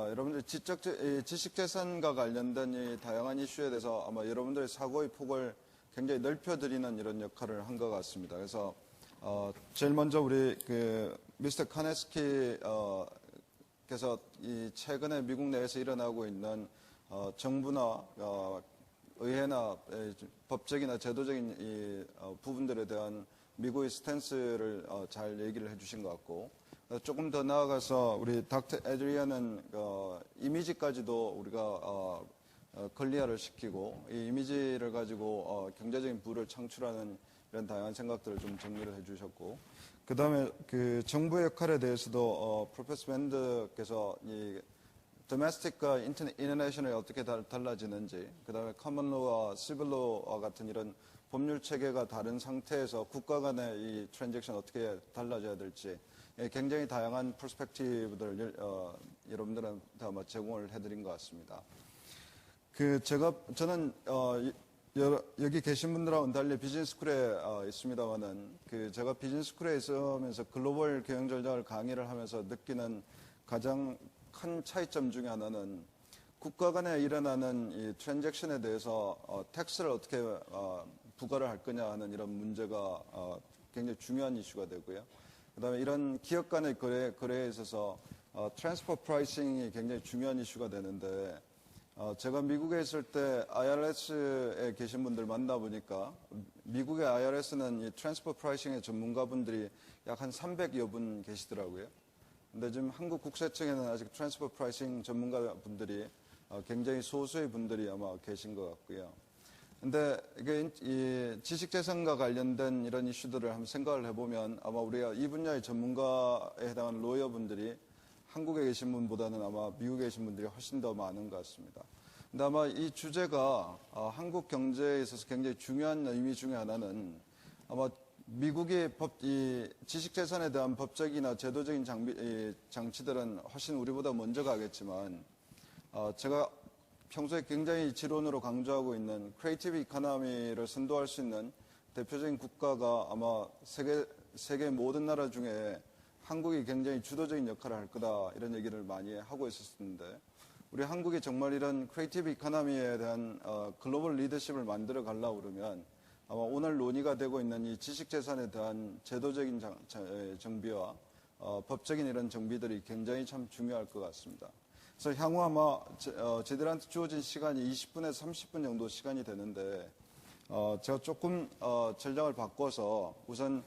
여러분들 지식재산과 관련된 이 다양한 이슈에 대해서 아마 여러분들의 사고의 폭을 굉장히 넓혀드리는 이런 역할을 한 것 같습니다. 그래서 제일 먼저 우리 미스터 카네스키 께서 이 최근에 미국 내에서 일어나고 있는 정부나 의회나 법적이나 제도적인 이 부분들에 대한 미국의 스탠스를 잘 얘기를 해주신 것 같고, 조금 더 나아가서 우리 닥터 에드리안은 이미지까지도 우리가 클리어를 시키고, 이 이미지를 가지고 경제적인 부를 창출하는 이런 다양한 생각들을 좀 정리를 해주셨고, 그 다음에 그 정부의 역할에 대해서도 프로페서 밴드께서 이 도메스틱과 인터내셔널이 어떻게 달라지는지, 그 다음에 커먼로와 시빌로와 같은 이런 법률 체계가 다른 상태에서 국가 간의 이 트랜잭션 어떻게 달라져야 될지 굉장히 다양한 퍼스펙티브들을 여러분들한테 아마 제공을 해드린 것 같습니다. 저는 여기 계신 분들하고는 달리 비즈니스쿨에 있습니다만은 제가 비즈니스쿨에 있으면서 글로벌 경영 전략을 강의를 하면서 느끼는 가장 큰 차이점 중에 하나는 국가 간에 일어나는 이 트랜잭션에 대해서 텍스를 어떻게 부과를 할 거냐 하는 이런 문제가 굉장히 중요한 이슈가 되고요. 그 다음에 이런 기업 간의 거래에 있어서 트랜스퍼 프라이싱이 굉장히 중요한 이슈가 되는데, 제가 미국에 있을 때 IRS에 계신 분들 만나보니까 미국의 IRS는 이 트랜스퍼 프라이싱의 전문가분들이 약 한 300여 분 계시더라고요. 근데 지금 한국 국세청에는 아직 트랜스퍼 프라이싱 전문가분들이 굉장히 소수의 분들이 아마 계신 것 같고요. 근데 이게 이 지식재산과 관련된 이런 이슈들을 한번 생각을 해보면 아마 우리가 이 분야의 전문가에 해당하는 로여분들이 한국에 계신 분보다는 아마 미국에 계신 분들이 훨씬 더 많은 것 같습니다. 근데 아마 이 주제가 한국 경제에 있어서 굉장히 중요한 의미 중에 하나는 아마 미국의 이 지식재산에 대한 법적이나 제도적인 장치들은 훨씬 우리보다 먼저 가겠지만, 제가 평소에 굉장히 지론으로 강조하고 있는 크리에이티브 이코노미를 선도할 수 있는 대표적인 국가가 아마 세계 모든 나라 중에 한국이 굉장히 주도적인 역할을 할 거다, 이런 얘기를 많이 하고 있었는데, 우리 한국이 정말 이런 크리에이티브 이코노미에 대한 글로벌 리더십을 만들어 가려고 그러면 아마 오늘 논의가 되고 있는 이 지식재산에 대한 제도적인 정비와 법적인 이런 정비들이 굉장히 참 중요할 것 같습니다. 그래서 향후 아마 저희들한테 주어진 시간이 20분에서 30분 정도 시간이 되는데, 제가 조금 전략을 바꿔서 우선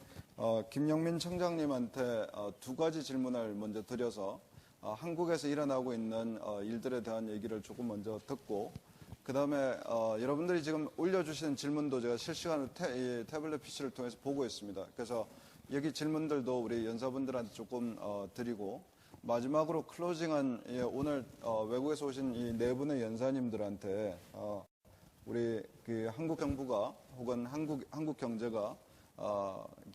김영민 청장님한테 두 가지 질문을 먼저 드려서 한국에서 일어나고 있는 일들에 대한 얘기를 조금 먼저 듣고, 그 다음에 여러분들이 지금 올려주시는 질문도 제가 실시간으로 태블릿 PC를 통해서 보고 있습니다. 그래서 여기 질문들도 우리 연사분들한테 조금 드리고, 마지막으로 클로징한 오늘 외국에서 오신 이 네 분의 연사님들한테 우리 한국 정부가 혹은 한국 경제가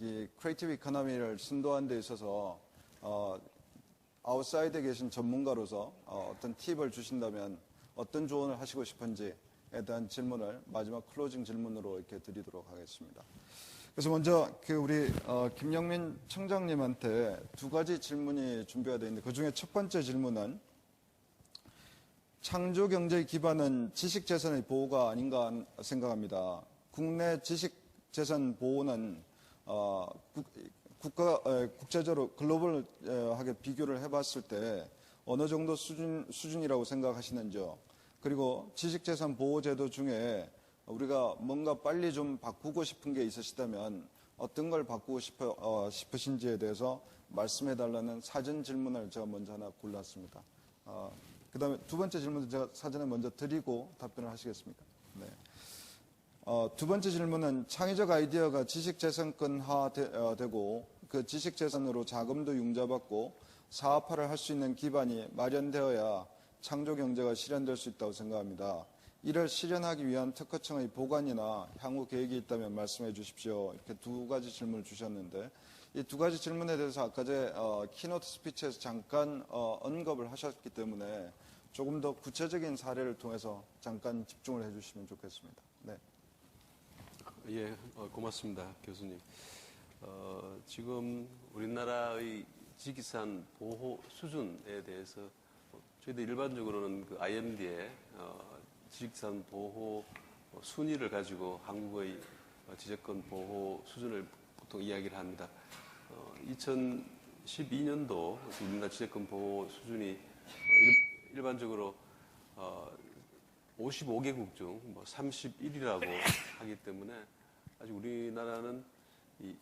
이 크리에이티브 이코노미를 선도하는 데 있어서 아웃사이드에 계신 전문가로서 어떤 팁을 주신다면 어떤 조언을 하시고 싶은지에 대한 질문을 마지막 클로징 질문으로 이렇게 드리도록 하겠습니다. 그래서 먼저 우리 김영민 청장님한테 두 가지 질문이 준비가 되어 있는데, 그 중에 첫 번째 질문은 창조 경제의 기반은 지식재산의 보호가 아닌가 생각합니다. 국내 지식재산 보호는 국제적으로 글로벌하게 비교를 해봤을 때 어느 정도 수준이라고 생각하시는지요? 그리고 지식재산 보호제도 중에 우리가 뭔가 빨리 좀 바꾸고 싶은 게 있으시다면 어떤 걸 바꾸고 싶으신지에 대해서 말씀해달라는 사전 질문을 제가 먼저 하나 골랐습니다. 그 다음에 두 번째 질문도 제가 사전에 먼저 드리고 답변을 하시겠습니까? 네. 두 번째 질문은 창의적 아이디어가 지식재산권화되고 그 지식재산으로 자금도 융자받고 사업화를 할 수 있는 기반이 마련되어야 창조경제가 실현될 수 있다고 생각합니다. 이를 실현하기 위한 특허청의 보관이나 향후 계획이 있다면 말씀해 주십시오. 이렇게 두 가지 질문을 주셨는데, 이 두 가지 질문에 대해서 아까 제 키노트 스피치에서 잠깐 언급을 하셨기 때문에 조금 더 구체적인 사례를 통해서 잠깐 집중을 해주시면 좋겠습니다. 네. 예, 고맙습니다, 교수님. 지금 우리나라의 지식재산 보호 수준에 대해서 저희들 일반적으로는 그 IMD의 지식재산 보호 순위를 가지고 한국의 지적권 보호 수준을 보통 이야기를 합니다. 2012년도 우리나라 지적권 보호 수준이 일반적으로 55개국 중 31위라고 하기 때문에 아직 우리나라는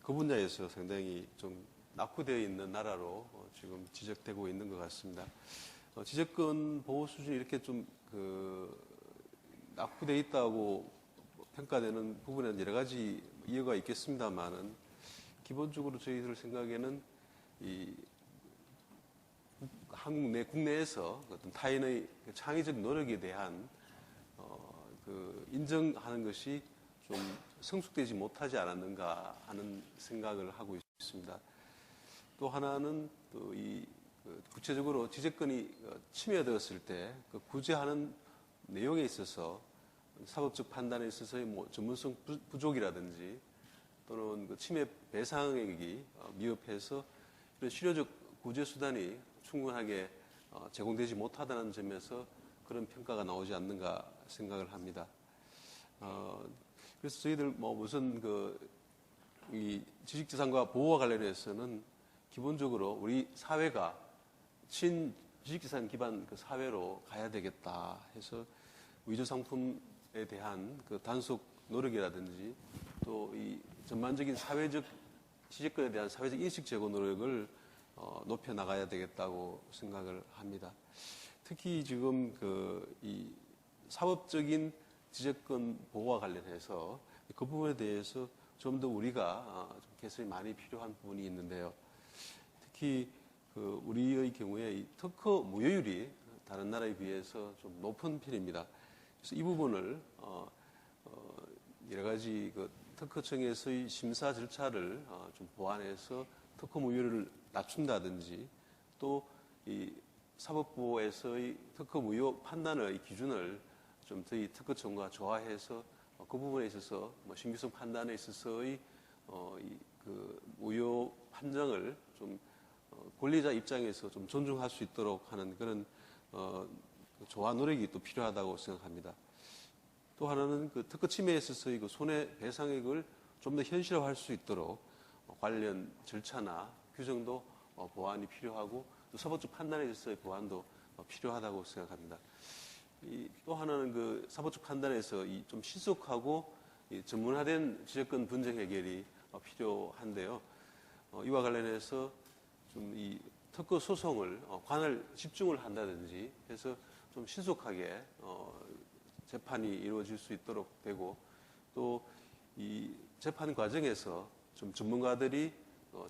그 분야에서 상당히 좀 낙후되어 있는 나라로 지금 지적되고 있는 것 같습니다. 지적권 보호 수준이 이렇게 좀 낙후되어 있다고 평가되는 부분에는 여러 가지 이유가 있겠습니다만은 기본적으로 저희들 생각에는 한국 국내에서 어떤 타인의 창의적 노력에 대한 인정하는 것이 좀 성숙되지 못하지 않았는가 하는 생각을 하고 있습니다. 또 하나는 또 구체적으로 지적권이 침해되었을 때 그 구제하는 내용에 있어서 사법적 판단에 있어서의 전문성 부족이라든지 또는 그 침해 배상액이 미흡해서 이런 실효적 구제 수단이 충분하게 제공되지 못하다는 점에서 그런 평가가 나오지 않는가 생각을 합니다. 그래서 저희들 우선 이 지식재산과 보호와 관련해서는 기본적으로 우리 사회가 지식재산 기반 그 사회로 가야 되겠다 해서 위조 상품에 대한 그 단속 노력이라든지 또 이 전반적인 사회적 지적권에 대한 사회적 인식 제고 노력을 높여 나가야 되겠다고 생각을 합니다. 특히 지금 이 사법적인 지적권 보호와 관련해서 그 부분에 대해서 좀 더 우리가 좀 개선이 많이 필요한 부분이 있는데요. 특히 우리의 경우에 이 특허 무효율이 다른 나라에 비해서 좀 높은 편입니다. 그래서 이 부분을 여러 가지 특허청에서의 심사 절차를 좀 보완해서 특허 무효율을 낮춘다든지 또 이 사법부에서의 특허 무효 판단의 기준을 좀 저희 특허청과 조화해서 그 부분에 있어서 신규성 판단에 있어서의 무효 판정을 좀 권리자 입장에서 좀 존중할 수 있도록 하는 그런 조화 노력이 또 필요하다고 생각합니다. 또 하나는 그 특허 침해에 있어서의 그 손해배상액을 좀 더 현실화할 수 있도록 관련 절차나 규정도 보완이 필요하고 또 사법적 판단에 있어서의 보완도 필요하다고 생각합니다. 또 하나는 그 사법적 판단에서 좀 신속하고 전문화된 지적권 분쟁 해결이 필요한데요. 이와 관련해서 좀 이 특허 소송을 관할 집중을 한다든지 해서 좀 신속하게 재판이 이루어질 수 있도록 되고 또 이 재판 과정에서 좀 전문가들이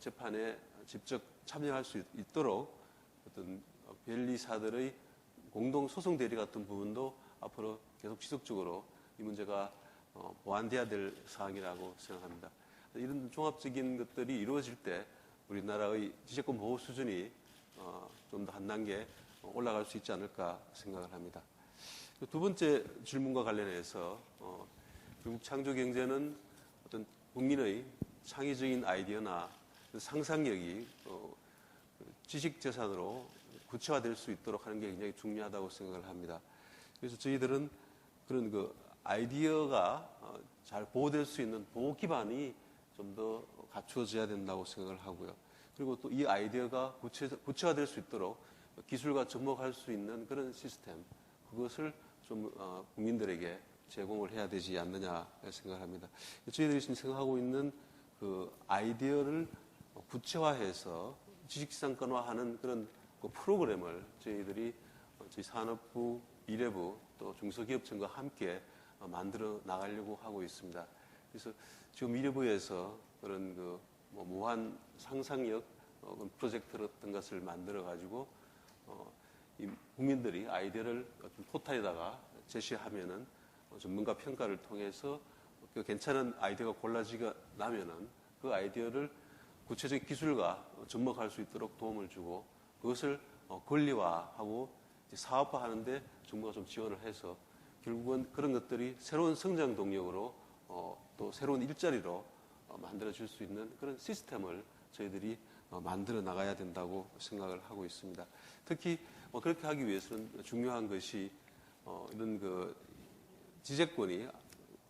재판에 직접 참여할 수 있도록 어떤 변리사들의 공동 소송 대리 같은 부분도 앞으로 계속 지속적으로 이 문제가 보완돼야 될 사항이라고 생각합니다. 이런 종합적인 것들이 이루어질 때 우리나라의 지적권 보호 수준이 좀 더 한 단계 올라갈 수 있지 않을까 생각을 합니다. 두 번째 질문과 관련해서 결국 창조경제는 어떤 국민의 창의적인 아이디어나 상상력이 지식재산으로 구체화될 수 있도록 하는 게 굉장히 중요하다고 생각을 합니다. 그래서 저희들은 그런 아이디어가 잘 보호될 수 있는 보호 기반이 좀 더 갖추어져야 된다고 생각을 하고요. 그리고 또 이 아이디어가 구체화될 수 있도록 기술과 접목할 수 있는 그런 시스템, 그것을 좀 국민들에게 제공을 해야 되지 않느냐 생각합니다. 저희들이 지금 생각하고 있는 그 아이디어를 구체화해서 지식재산권화하는 그런 프로그램을 저희들이 저희 산업부, 미래부 또 중소기업청과 함께 만들어 나가려고 하고 있습니다. 그래서 지금 미래부에서 그런 무한 상상력 프로젝트 어떤 것을 만들어 가지고 국민들이 아이디어를 어떤 포탈에다가 제시하면은 전문가 평가를 통해서 그 괜찮은 아이디어가 골라지가 나면은 그 아이디어를 구체적 기술과 접목할 수 있도록 도움을 주고 그것을 권리화하고 사업화하는데 정부가 좀 지원을 해서 결국은 그런 것들이 새로운 성장 동력으로 또 새로운 일자리로 만들어질 수 있는 그런 시스템을 저희들이 만들어 나가야 된다고 생각을 하고 있습니다. 특히 그렇게 하기 위해서는 중요한 것이 이런 그 지재권이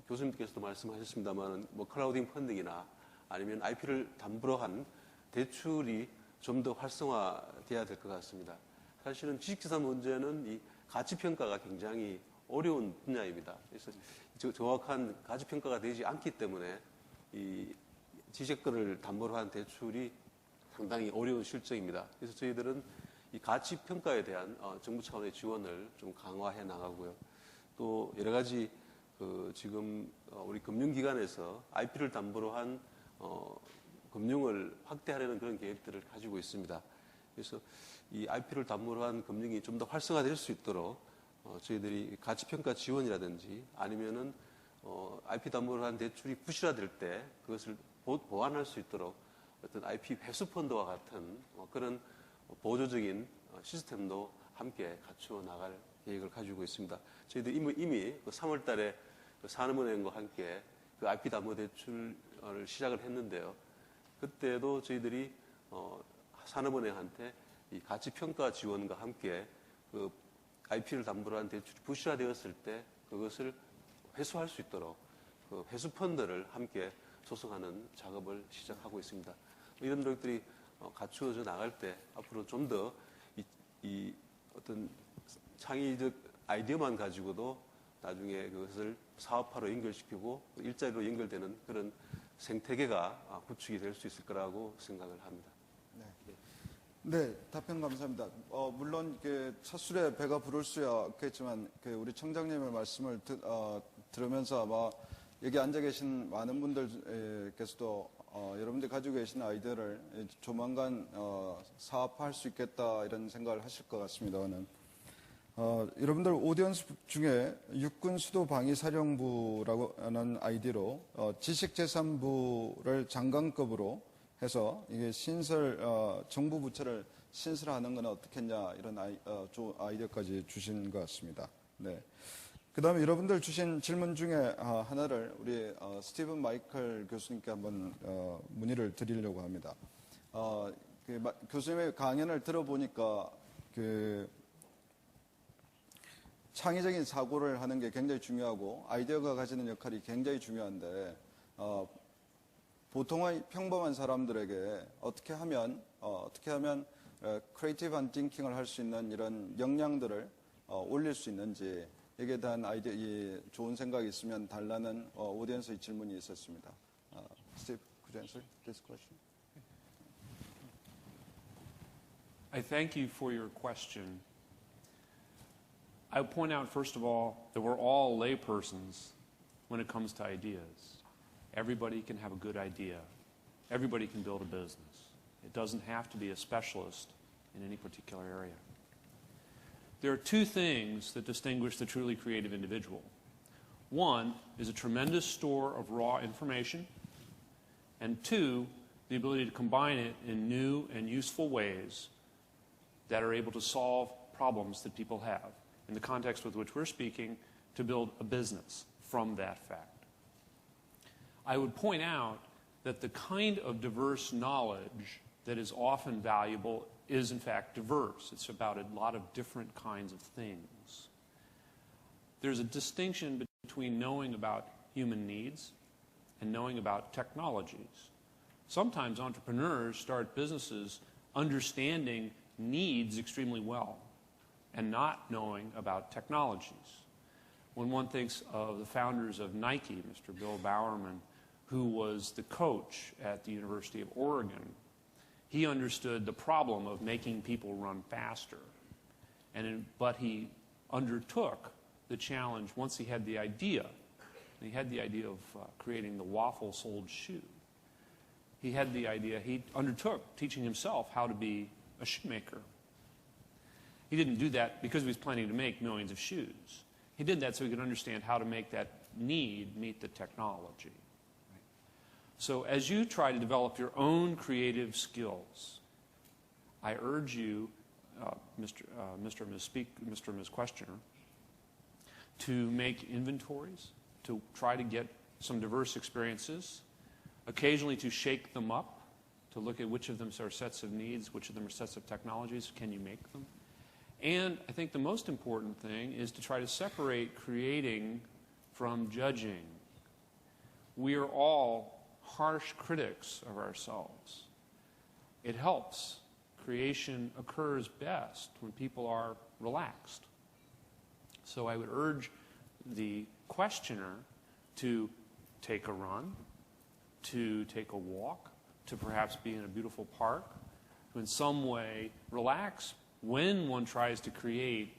교수님께서도 말씀하셨습니다만 뭐 클라우딩 펀딩이나 아니면 IP를 담보로 한 대출이 좀 더 활성화돼야 될 것 같습니다. 사실은 지식재산 문제는 이 가치평가가 굉장히 어려운 분야입니다. 그래서 정확한 가치평가가 되지 않기 때문에 이 지식권을 담보로 한 대출이 상당히 어려운 실정입니다. 그래서 저희들은 이 가치평가에 대한 정부 차원의 지원을 좀 강화해 나가고요. 또 여러 가지 지금 우리 금융기관에서 IP를 담보로 한 금융을 확대하려는 그런 계획들을 가지고 있습니다. 그래서 이 IP를 담보로 한 금융이 좀 더 활성화될 수 있도록 저희들이 가치평가 지원이라든지 아니면은 IP 담보로 한 대출이 부실화될 때 그것을 보완할 수 있도록 어떤 IP 회수펀드와 같은 그런 보조적인 시스템도 함께 갖추어 나갈 계획을 가지고 있습니다. 저희들 이미 3월 달에 산업은행과 함께 그 IP 담보 대출을 시작을 했는데요. 그때도 저희들이 산업은행한테 이 가치평가 지원과 함께 그 IP를 담보로 한 대출이 부실화되었을 때 그것을 회수할 수 있도록 그 회수펀드를 함께 조성하는 작업을 시작하고 있습니다. 이런 노력들이 갖추어져 나갈 때 앞으로 좀 더 이 어떤 창의적 아이디어만 가지고도 나중에 그것을 사업화로 연결시키고 일자리로 연결되는 그런 생태계가 구축이 될 수 있을 거라고 생각을 합니다. 네, 답변 감사합니다. 물론 첫 술에 배가 부를 수야 있겠지만 우리 청장님의 말씀을 들으면서 아마 여기 앉아 계신 많은 분들께서도 여러분들이 가지고 계신 아이디어를 조만간 사업화할 수 있겠다 이런 생각을 하실 것 같습니다는 여러분들 오디언스 중에 육군 수도 방위사령부라고 하는 아이디로 지식재산부를 장관급으로 해서 이게 정부 부처를 신설하는 건 어떻겠냐 이런 아이디어까지 주신 것 같습니다. 네. 그 다음에 여러분들 주신 질문 중에 하나를 우리 스티븐 마이클 교수님께 한번 문의를 드리려고 합니다. 교수님의 강연을 들어보니까 창의적인 사고를 하는 게 굉장히 중요하고 아이디어가 가지는 역할이 굉장히 중요한데 보통의 평범한 사람들에게 어떻게 하면 크리에이티브한 띵킹을 할 수 있는 이런 역량들을 올릴 수 있는지 여기에 대한 좋은 생각이 있으면 달라는 오디언스의 질문이 있었습니다. Steve, could you answer this question? I thank you for your question. I would point out, first of all, that we're all laypersons when it comes to ideas. Everybody can have a good idea. Everybody can build a business. It doesn't have to be a specialist in any particular area. There are two things that distinguish the truly creative individual. One is a tremendous store of raw information, and two, the ability to combine it in new and useful ways that are able to solve problems that people have, in the context with which we're speaking, to build a business from that fact. I would point out that the kind of diverse knowledge that is often valuable is in fact diverse. It's about a lot of different kinds of things. There's a distinction between knowing about human needs and knowing about technologies. Sometimes entrepreneurs start businesses understanding needs extremely well and not knowing about technologies. When one thinks of the founders of Nike, Mr. Bill Bowerman, who was the coach at the University of Oregon, he understood the problem of making people run faster. But he undertook the challenge once he had the idea. He had the idea of creating the waffle-soled shoe. He had the idea, he undertook teaching himself how to be a shoemaker. He didn't do that because he was planning to make millions of shoes. He did that so he could understand how to make that need meet the technology. So as you try to develop your own creative skills, I urge you, Mr. and Ms. Questioner, to make inventories, to try to get some diverse experiences, occasionally to shake them up, to look at which of them are sets of needs, which of them are sets of technologies, can you make them? And I think the most important thing is to try to separate creating from judging. We are all harsh critics of ourselves. It helps. Creation occurs best when people are relaxed. So I would urge the questioner to take a run, to take a walk, to perhaps be in a beautiful park, to in some way relax when one tries to create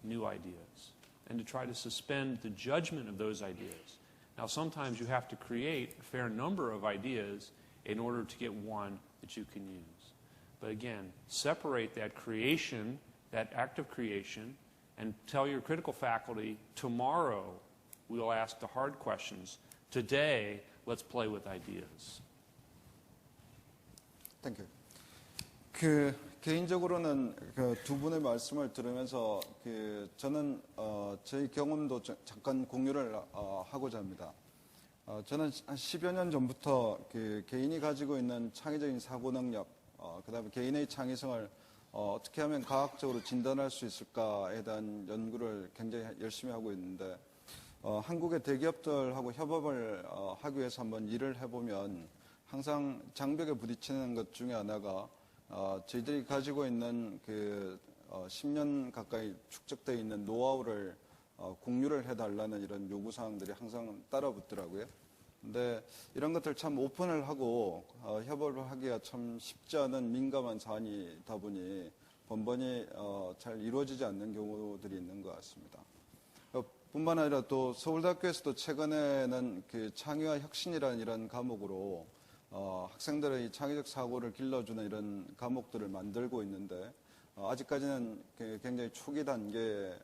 new ideas, and to try to suspend the judgment of those ideas. Now, sometimes you have to create a fair number of ideas in order to get one that you can use. But again, separate that creation, that act of creation, and tell your critical faculty, tomorrow we'll ask the hard questions. Today, let's play with ideas. Thank you. 개인적으로는 두 분의 말씀을 들으면서 저는 저희 경험도 잠깐 공유를 하고자 합니다. 저는 한 10여 년 전부터 개인이 가지고 있는 창의적인 사고 능력, 그다음에 개인의 창의성을 어떻게 하면 과학적으로 진단할 수 있을까에 대한 연구를 굉장히 열심히 하고 있는데, 한국의 대기업들하고 협업을 하기 위해서 한번 일을 해보면 항상 장벽에 부딪히는 것 중에 하나가 저희들이 가지고 있는 10년 가까이 축적되어 있는 노하우를 공유를 해달라는 이런 요구사항들이 항상 따라붙더라고요. 근데 이런 것들 참 오픈을 하고 협업을 하기가 참 쉽지 않은 민감한 사안이다 보니 번번이 잘 이루어지지 않는 경우들이 있는 것 같습니다. 뿐만 아니라 또 서울대학교에서도 최근에는 창의와 혁신이라는 이런 과목으로 학생들의 창의적 사고를 길러주는 이런 과목들을 만들고 있는데, 아직까지는 굉장히 초기 단계에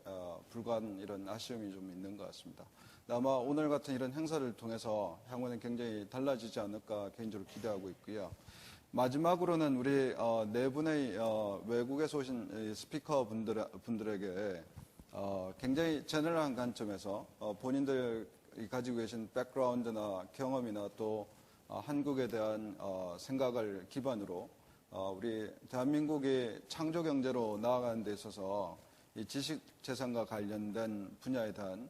불과한 이런 아쉬움이 좀 있는 것 같습니다. 아마 오늘 같은 이런 행사를 통해서 향후에는 굉장히 달라지지 않을까 개인적으로 기대하고 있고요. 마지막으로는 우리 네 분의 외국에서 오신 스피커 분들에게 굉장히 제너럴한 관점에서 본인들이 가지고 계신 백그라운드나 경험이나 또 한국에 대한 생각을 기반으로 우리 대한민국이 창조 경제로 나아가는 데 있어서 이 지식 재산과 관련된 분야에 대한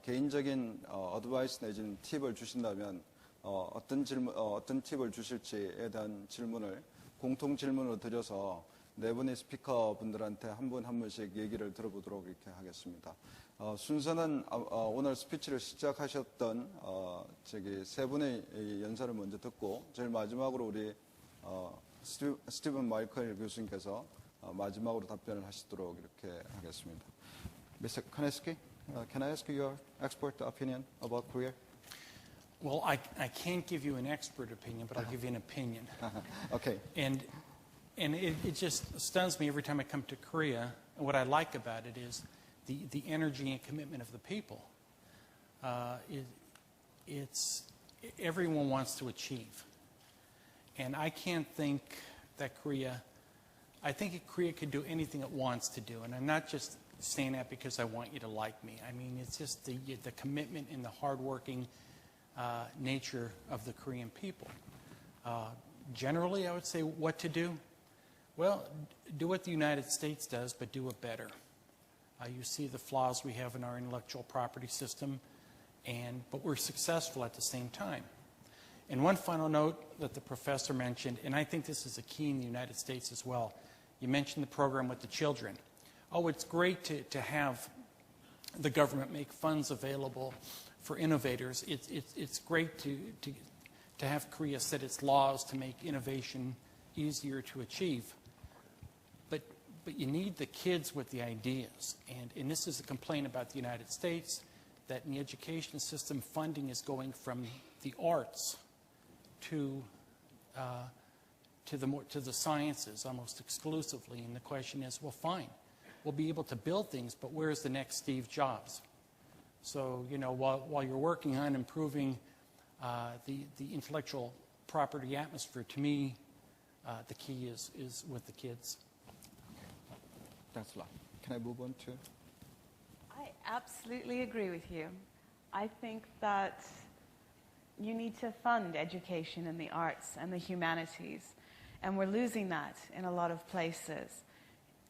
개인적인 어드바이스 내지는 팁을 주신다면 어떤 팁을 주실지에 대한 질문을 공통 질문으로 드려서 네 분의 스피커 분들한테 한 분 한 분씩 얘기를 들어보도록 이렇게 하겠습니다. 순서는 오늘 스피치를 시작하셨던 저기 세 분의 연설을 먼저 듣고 제일 마지막으로 우리 스티븐 마이클 교수님께서 마지막으로 답변을 하시도록 이렇게 하겠습니다. Mr. Koneski, can I ask you your expert opinion about Korea? Well, I can't give you an expert opinion, but I'll give you an opinion. Okay. And it just stuns me every time I come to Korea. And what I like about it is the energy and commitment of the people. Everyone wants to achieve. And I can't think that I think Korea could do anything it wants to do. And I'm not just saying that because I want you to like me. I mean, it's just the commitment and the hardworking nature of the Korean people. Generally, I would say what to do. Well, do what the United States does, but do it better. You see the flaws we have in our intellectual property system, but we're successful at the same time. And one final note that the professor mentioned, and I think this is a key in the United States as well. You mentioned the program with the children. Oh, it's great to have the government make funds available for innovators. It's great to have Korea set its laws to make innovation easier to achieve. But you need the kids with the ideas. And this is a complaint about the United States, that in the education system, funding is going from the arts to the sciences almost exclusively. And the question is, well, fine. We'll be able to build things, but where's the next Steve Jobs? So, you know, while you're working on improving the intellectual property atmosphere, to me, the key is with the kids. Thanks a lot. Can I move on to? I absolutely agree with you. I think that you need to fund education in the arts and the humanities, and we're losing that in a lot of places.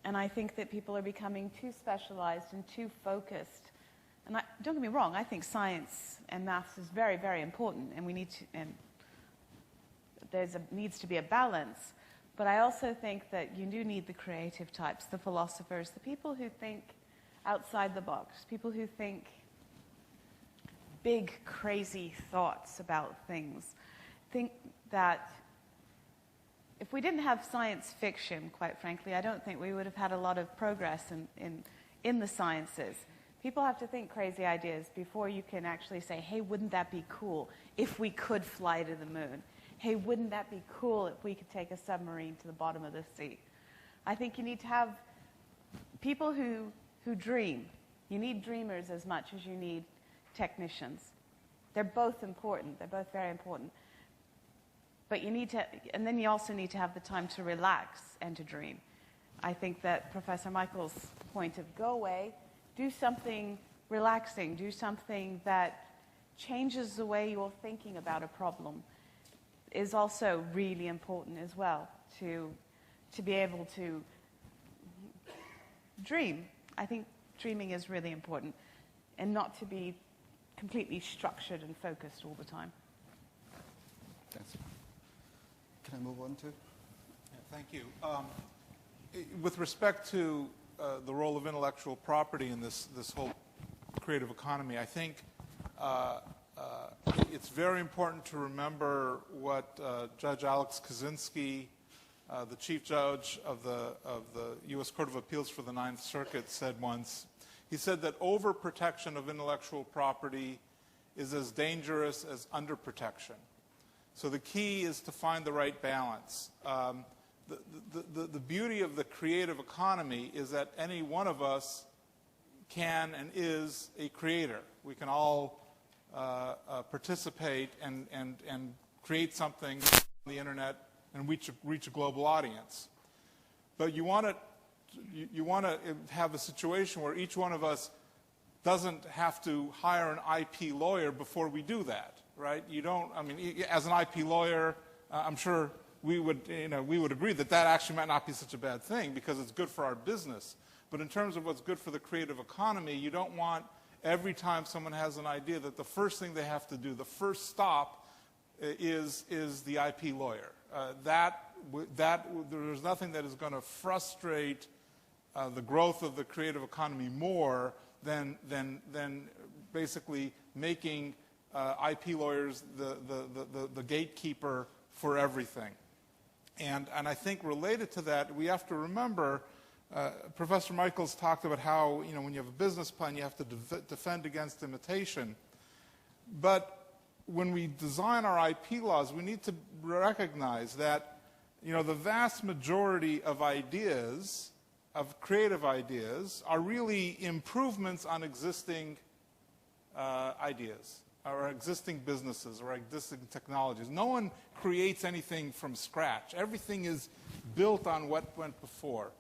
And I think that people are becoming too specialized and too focused. And don't get me wrong, I think science and maths is very, very important, and we need to, and needs to be a balance. But I also think that you do need the creative types, the philosophers, the people who think outside the box, people who think big, crazy thoughts about things. Think that if we didn't have science fiction, quite frankly, I don't think we would have had a lot of progress in the sciences. People have to think crazy ideas before you can actually say, hey, wouldn't that be cool if we could fly to the moon? Hey, wouldn't that be cool if we could take a submarine to the bottom of the sea? I think you need to have people who dream. You need dreamers as much as you need technicians. They're both important. They're both very important. But you need to, and then you also need to have the time to relax and to dream. I think that Professor Michael's point of go away, do something relaxing, do something that changes the way you're thinking about a problem is also really important as well, to be able to dream. I think dreaming is really important, and not to be completely structured and focused all the time. Thanks. Can I move on to? Yeah, thank you. With respect to the role of intellectual property in this whole creative economy, I think it's very important to remember what Judge Alex Kaczynski, the Chief Judge of the U.S. Court of Appeals for the Ninth Circuit, said once. He said that overprotection of intellectual property is as dangerous as underprotection. So the key is to find the right balance. The beauty of the creative economy is that any one of us can and is a creator. We can all participate and create something on the internet and reach a global audience. But you want to have a situation where each one of us doesn't have to hire an IP lawyer before we do that, right? You don't. I mean, as an IP lawyer, I'm sure we would agree that actually might not be such a bad thing because it's good for our business. But in terms of what's good for the creative economy, you don't want every time someone has an idea that the first thing they have to do, the first stop, is the IP lawyer. There's nothing that is going to frustrate the growth of the creative economy more than basically making IP lawyers the gatekeeper for everything. And I think related to that, we have to remember, Professor Michaels talked about how, when you have a business plan, you have to defend against imitation. But when we design our IP laws, we need to recognize that, the vast majority of ideas, of creative ideas, are really improvements on existing ideas, or existing businesses, or existing technologies. No one creates anything from scratch. Everything is built on what went before.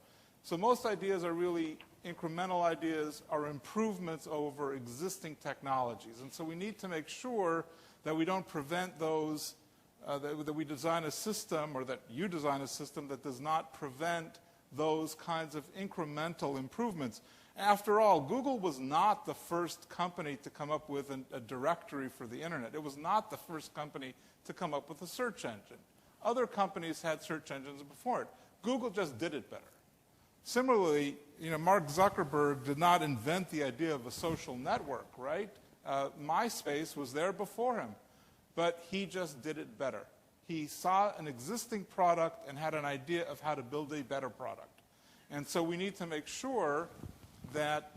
So most ideas are really incremental ideas, are improvements over existing technologies. And so we need to make sure that we don't prevent those, that we design a system, or that you design a system that does not prevent those kinds of incremental improvements. After all, Google was not the first company to come up with a directory for the internet. It was not the first company to come up with a search engine. Other companies had search engines before it. Google just did it better. Similarly, Mark Zuckerberg did not invent the idea of a social network, right? MySpace was there before him, but he just did it better. He saw an existing product and had an idea of how to build a better product. And so we need to make sure that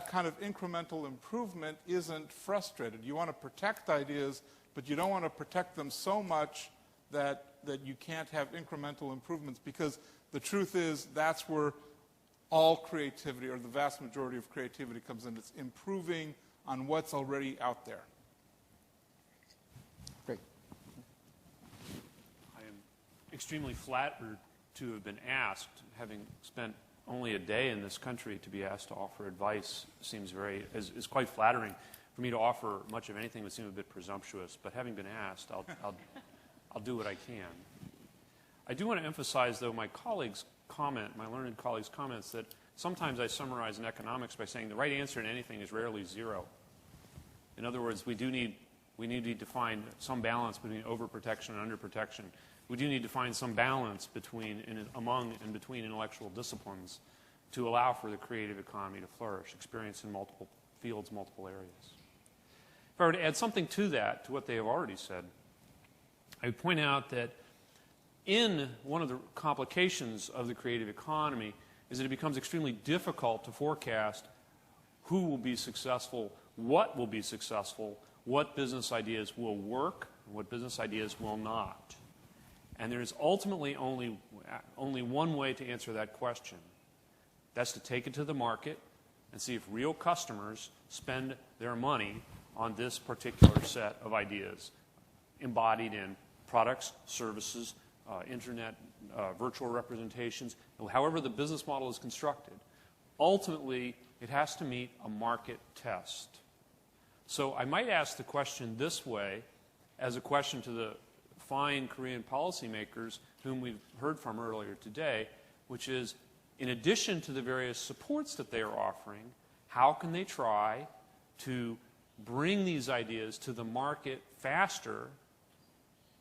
kind of incremental improvement isn't frustrated. You want to protect ideas, but you don't want to protect them so much that you can't have incremental improvements, because the truth is that's where all creativity, or the vast majority of creativity, comes in. It's improving on what's already out there. Great. I am extremely flattered to have been asked, having spent only a day in this country, to be asked to offer advice seems is quite flattering. For me to offer much of anything would seem a bit presumptuous, but having been asked, I'll do what I can. I do want to emphasize, though, my colleague's comment, my learned colleague's comments, that sometimes I summarize in economics by saying the right answer in anything is rarely zero. In other words, we need to find some balance between overprotection and underprotection. We do need to find some balance among and between intellectual disciplines to allow for the creative economy to flourish, experience in multiple fields, multiple areas. If I were to add something to that, to what they have already said, I would point out that in one of the complications of the creative economy is that it becomes extremely difficult to forecast who will be successful, what will be successful, what business ideas will work, and what business ideas will not. And there is ultimately only one way to answer that question. That's to take it to the market and see if real customers spend their money on this particular set of ideas embodied in products, services, internet, virtual representations, however the business model is constructed. Ultimately, it has to meet a market test. So I might ask the question this way as a question to the fine Korean policymakers whom we've heard from earlier today, which is, in addition to the various supports that they are offering, how can they try to bring these ideas to the market faster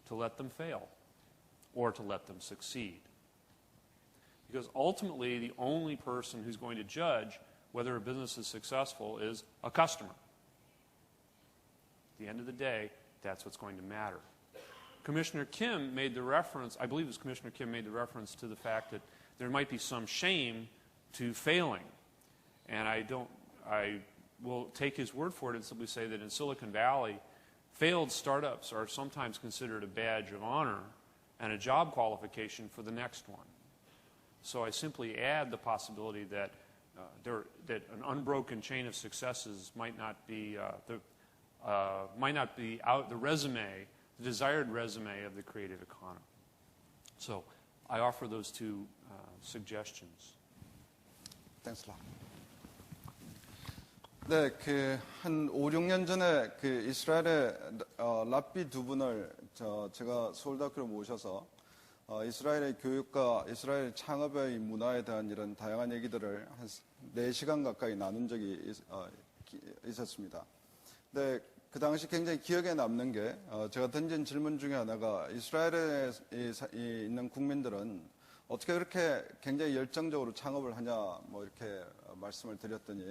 to let them fail or to let them succeed? Because ultimately, the only person who's going to judge whether a business is successful is a customer. At the end of the day, that's what's going to matter. Commissioner Kim made the reference, I believe it was Commissioner Kim made the reference to the fact that there might be some shame to failing. And I will take his word for it and simply say that in Silicon Valley, failed startups are sometimes considered a badge of honor and a job qualification for the next one. So I simply add the possibility that that an unbroken chain of successes might not be the resume, the desired resume of the creative economy. So I offer those two suggestions. Thanks a lot. 네, 한 5, 6년 전에 이스라엘의 랍비 두 분을 제가 서울대학교로 모셔서 이스라엘의 교육과 이스라엘 창업의 문화에 대한 이런 다양한 얘기들을 한 4시간 가까이 나눈 적이 있었습니다. 네, 그 당시 굉장히 기억에 남는 게 제가 던진 질문 중에 하나가 이스라엘에 있는 국민들은 어떻게 그렇게 굉장히 열정적으로 창업을 하냐 뭐 이렇게 말씀을 드렸더니